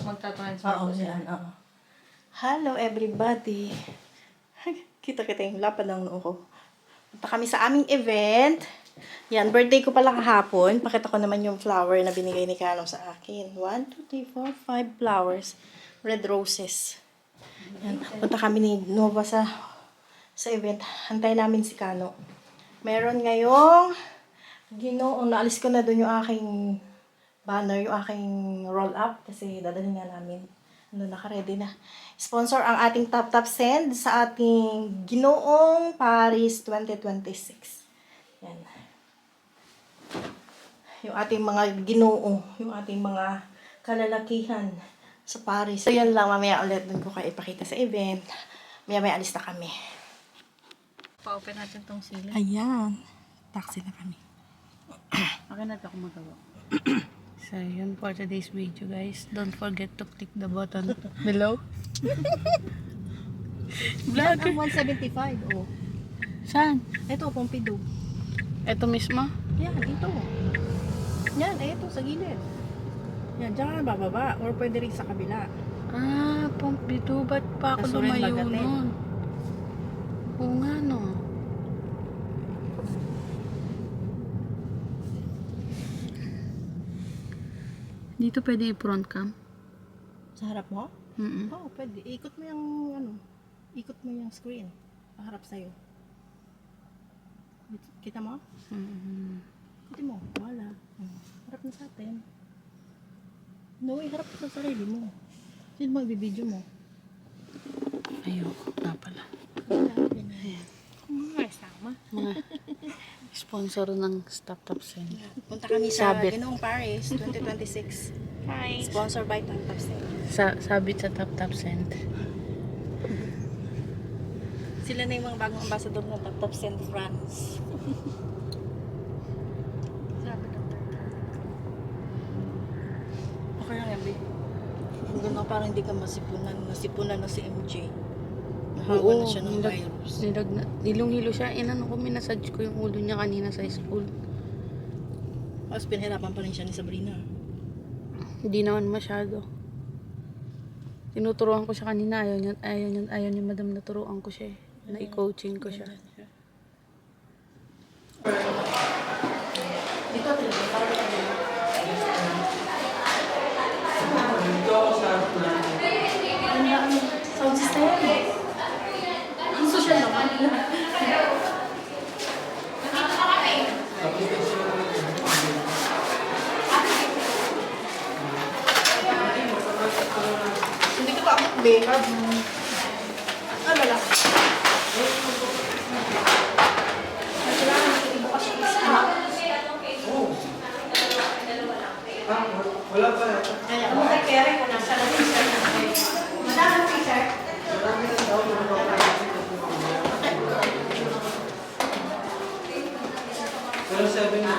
magta-transfer Oo, yan. Oo. Hello, everybody. Kita-kita yung lapad ng noo ko. Punta kami sa aming event. Yan, birthday ko pala kahapon. Pakita ko naman yung flower na binigay ni Kanong sa akin. 1, 2, 3, 4, 5 flowers. Red roses. Yan. Punta kami ni Nova sa event. Hantay namin si Kano. Meron ngayong naalis ko na doon yung aking banner, yung aking roll-up kasi dadalhin nga namin. Naka-ready na. Sponsor ang ating Tap Send sa ating Ginoong Paris 2026. Yan. Yung ating mga ginoo, yung ating mga kalalakihan sa Paris. So, yan lang. Mamaya ulit dun ko kayo ipakita sa event. Mamaya alis na kami. Pa-open natin tong ceiling. Ayan. Taxi na kami. Akin na ito kung magawa. So, yun for today's video, guys. Don't forget to click the button below. Yan ang 175. Oh. Saan? Ito, Pompidou. Ito mismo? Yan, ito. Yan, ito sa gilid. Yan, dyan ka bababa. Or pwede rin sa kabila. Ah, Pompidou. Ba't pa ako Sa Surin, lumayo Bagatin. nun? Oo nga, no. Dito pwede i-front cam? Sa harap mo? Mm-mm. Oo, pwede. Ikot mo yung, ikot mo yung screen. Paharap sa'yo. Kita mo? Mm-mm. Ikutin mo. Wala. Harap na sa atin. No, harap sa sarili mo. Sino magbibideo mo? Ayoko na pala. Ayan. Mga sponsor ng Tap Send. Punta kami sa Sabit. Ginoong Paris 2026. Hi. Sponsor by Tap Send. Sabit sa Tap Send. Sila na yung mga bagong ambassador ng Tap Send France. Okay lang yan, babe. Hanggang na parang hindi ka masipunan. Nasipunan na si MJ. Nahawa na siya ng virus. Nilong-hilo siya. Inano ko, minasage ko yung ulo niya kanina sa school. Tapos pinahirapan pa rin siya ni Sabrina. Hindi naman masyado. Tinuturuan ko siya kanina. Ayaw niya madam na turuan ko siya. Na-coaching ko siya. Dito, parang sound system. Ang social naman. Hindi ko pa abot, babe. Ano lang? Kailangan ibukas yung isa. Wala pa yata. Kaya, kung nag-carry ko na, sana rin siya. Madami ng teacher. Marami na daw na pero 7 na.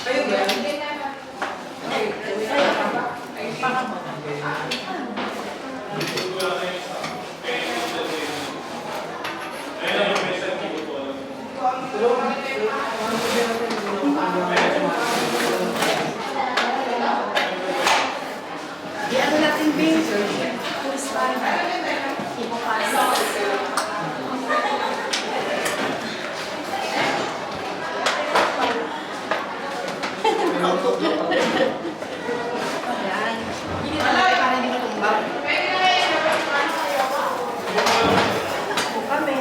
Kayo ba? Di ano natin, babe? First time. Ibukas. Ayan. Hindi naman para hindi matumbang. Ako kami.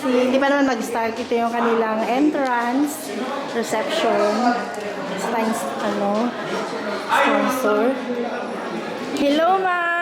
Hindi pa naman mag-start. Ito yung kanilang entrance, reception. next time, sponsor. Hello, ma'am!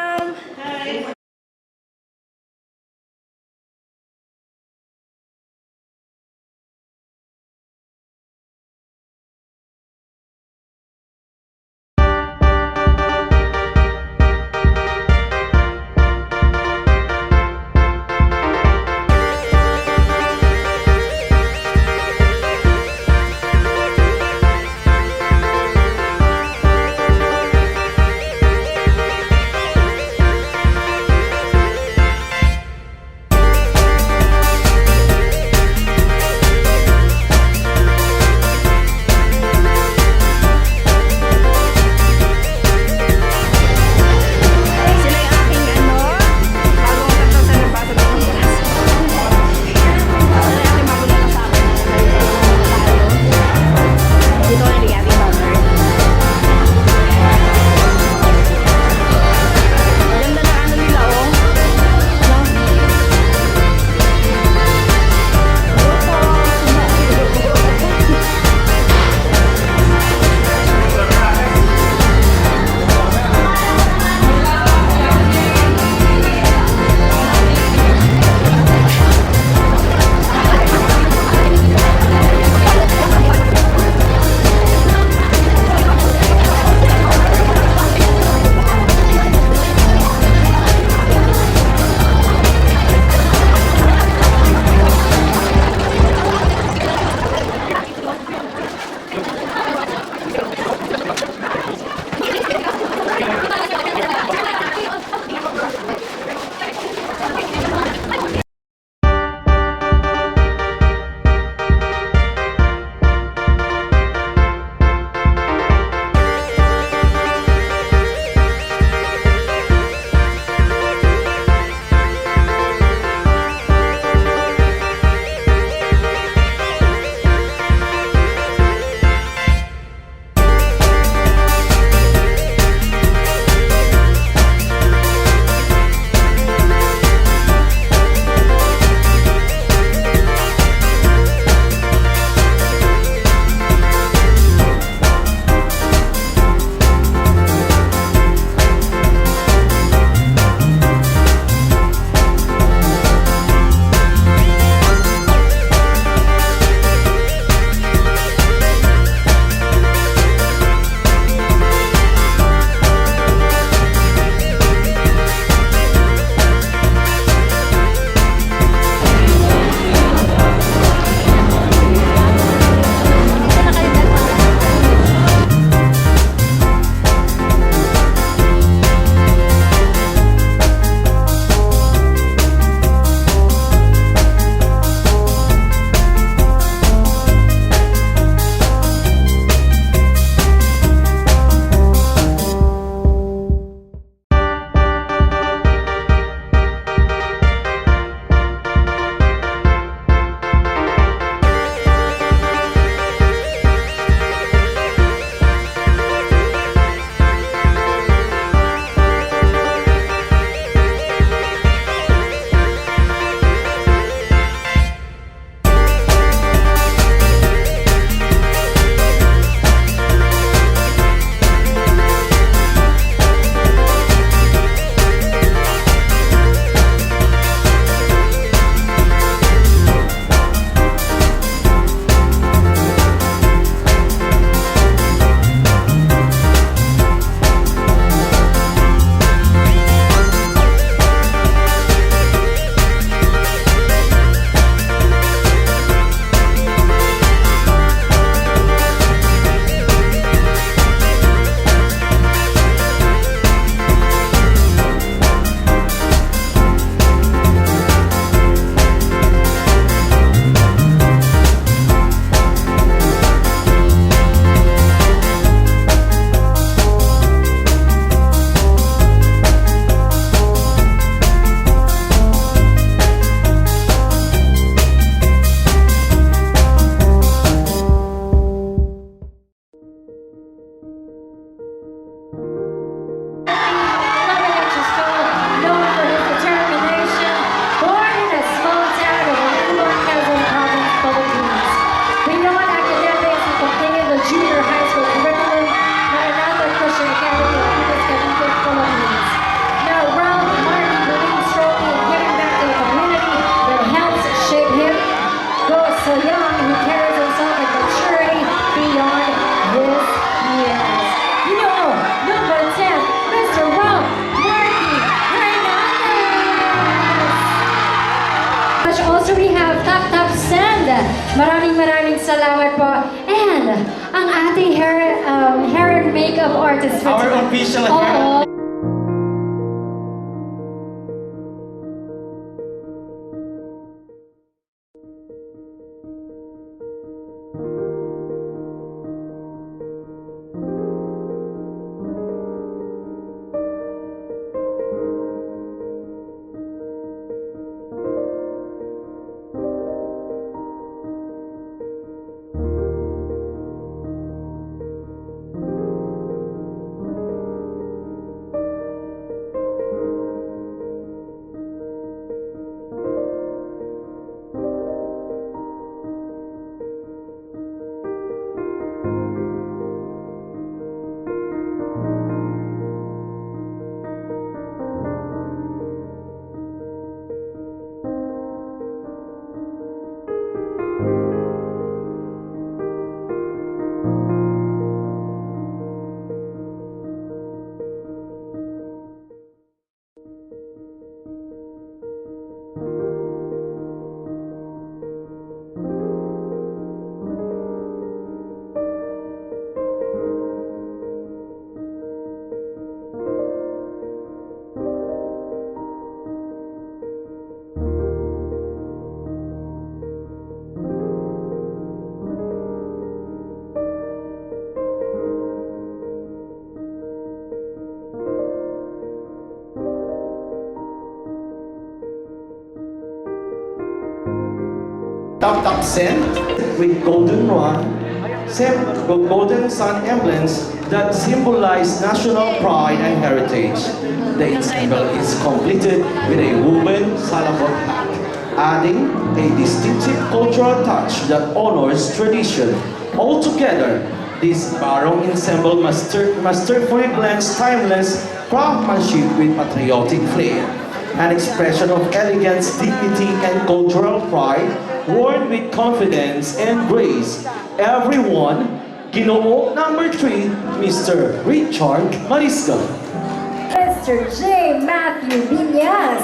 artist for Our tonight. official Oo. Top Sen with golden rod, golden sun emblems that symbolize national pride and heritage. The ensemble is completed with a woven salabot hat, adding a distinctive cultural touch that honors tradition. Altogether, this barong ensemble masterfully blends timeless craftsmanship with patriotic flair, an expression of elegance, dignity, and cultural pride, worn with confidence and grace. Everyone, Ginoo number 3, Mr. Richard Mariscal. Mr. J. Matthew Viñas.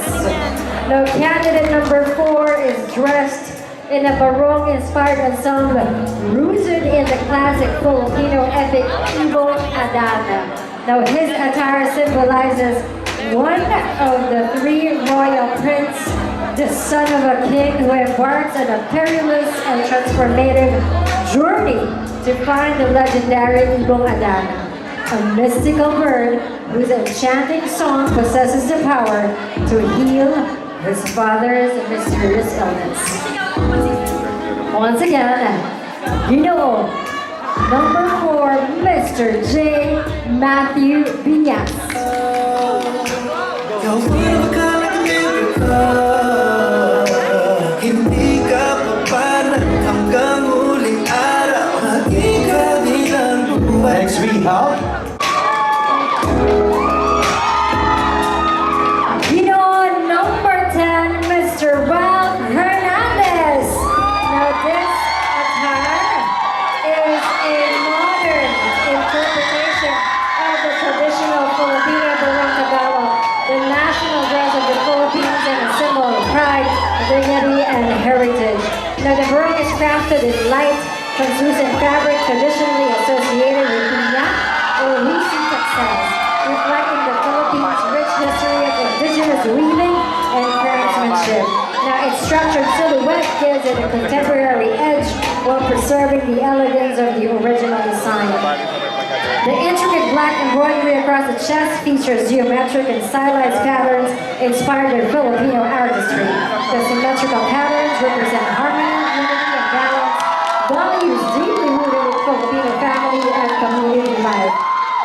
Now, candidate number 4 is dressed in a barong-inspired ensemble rooted in the classic Filipino epic Ibong Adana. Now, his attire symbolizes one of the 3 royal prince, the son of a king who embarks on a perilous and transformative journey to find the legendary Ibong Adana, a mystical bird whose enchanting song possesses the power to heal his father's mysterious illness. Once again, number 4, Mr. J. Matthew Viñas. Hindi ka papanan hanggang huling araw. Maging kanilang buhay. Next we have Number 10, Mr. Ralph Hernandez. Now this attire is a modern interpretation of the traditional Filipino barong Tagalog, the national dress of the Philippines and a symbol of pride, dignity, and heritage. Now the barong is crafted in light, translucent fabric traditionally associated with piña or Husi textiles, reflecting the Philippines' rich history of indigenous weaving and craftsmanship. Now its structured silhouette gives it a contemporary edge while preserving the elegance of the original design. The intricate black embroidery across the chest features geometric and stylized patterns inspired by Filipino artistry. The symmetrical patterns represent harmony, unity, and balance, values deeply rooted in Filipino family and community life.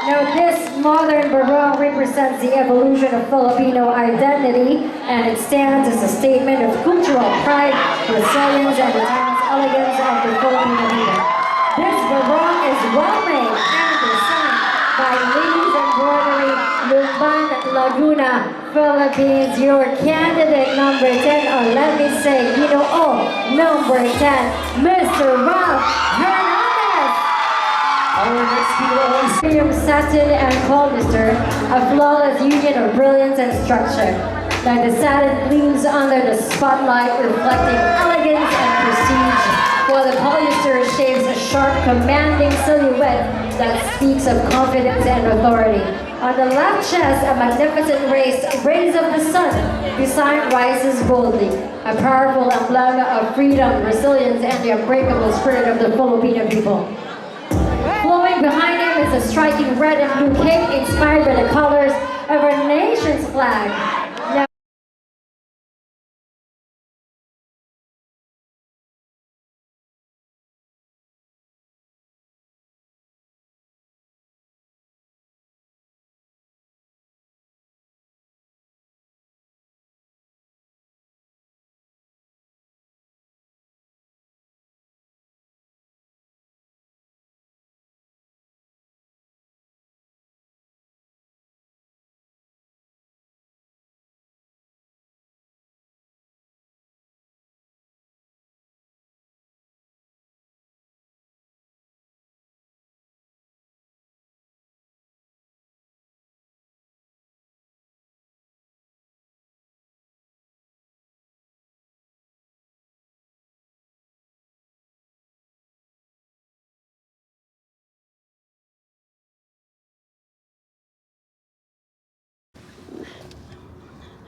Now, this modern barong represents the evolution of Filipino identity, and it stands as a statement of cultural pride, resilience, and the timeless elegance of the Filipino people. This barong is well-made and designed by Ladies Embroidery, Lumban, Laguna, Philippines. Your candidate number 10, or let me say, number 10, Mr. Ralph Hernandez. our next hero is Premium satin and polyester, a flawless union of brilliance and structure. Now the satin gleams under the spotlight, reflecting elegance and prestige, while the polyester shaves a sharp, commanding silhouette that speaks of confidence and authority. On the left chest, a magnificent rays of the sun. Beside rises boldly, a powerful emblem of freedom, resilience, and the unbreakable spirit of the Filipino people. Flowing behind him is a striking red and blue cape inspired by the colors of our nation's flag. Now,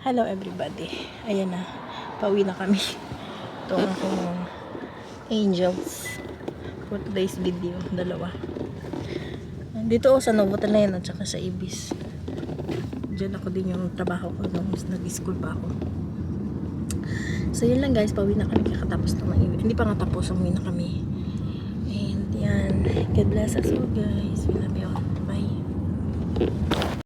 Hello everybody. Ayan na. Pauwi na kami. Ito ang akong angels for today's video. Dalawa. Dito ako sa Novotel at saka sa Ibis. Diyan ako din yung trabaho ko nung nag-school pa ako. So yun lang guys. Pauwi na kami kakatapos ng event. Hindi pa nga tapos. Umuwi na kami. And yan. God bless us all guys. We love you all. Bye.